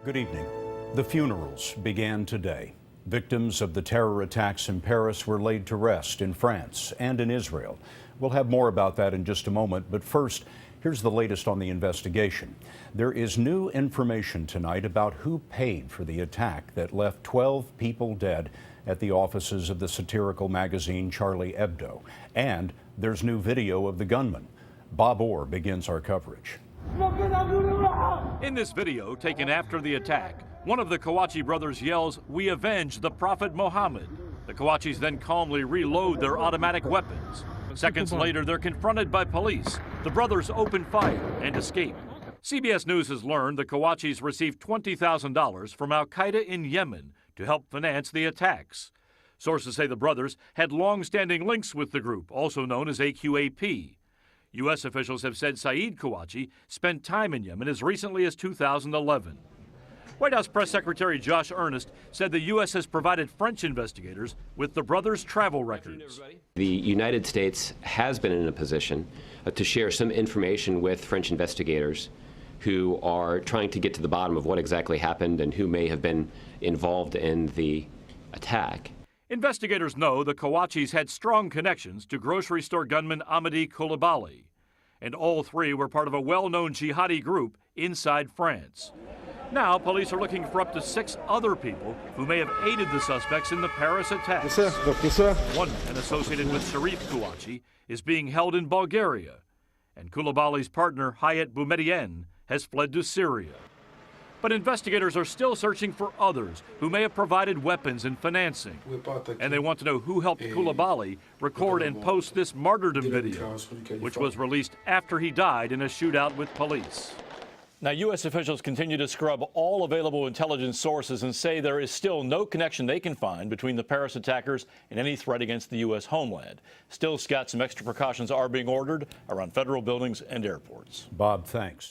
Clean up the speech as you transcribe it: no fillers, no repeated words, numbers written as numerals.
Good evening. The funerals began today. Victims of the terror attacks in Paris were laid to rest in France and in Israel. We'll have more about that in just a moment, but first, here's the latest on the investigation. There is new information tonight about who paid for the attack that left 12 people dead at the offices of the satirical magazine Charlie Hebdo. And there's new video of the gunman. Bob Orr begins our coverage. In this video taken after the attack, one of the Kouachi brothers yells, "We avenge the Prophet Muhammad." The Kouachis then calmly reload their automatic weapons. Seconds later, they're confronted by police. The brothers open fire and escape. CBS News has learned the Kouachis received $20,000 from Al-Qaeda in Yemen to help finance the attacks. Sources say the brothers had long-standing links with the group, also known as AQAP. U.S. officials have said Saeed Kouachi spent time in Yemen as recently as 2011. White House Press Secretary Josh Earnest said the U.S. has provided French investigators with the brothers' travel records. The United States has been in a position to share some information with French investigators who are trying to get to the bottom of what exactly happened and who may have been involved in the attack. Investigators know the Kouachis had strong connections to grocery store gunman Amedy Coulibaly, and all three were part of a well-known jihadi group inside France. Now, police are looking for up to 6 other people who may have aided the suspects in the Paris attacks. One man associated with Sharif Kouachi is being held in Bulgaria, and Coulibaly's partner, Hayat Boumediene, has fled to Syria. But investigators are still searching for others who may have provided weapons and financing. And they want to know who helped Coulibaly record and post this martyrdom video, which was released after he died in a shootout with police. Now, U.S. officials continue to scrub all available intelligence sources and say there is still no connection they can find between the Paris attackers and any threat against the U.S. homeland. Still, Scott, some extra precautions are being ordered around federal buildings and airports. Bob, thanks.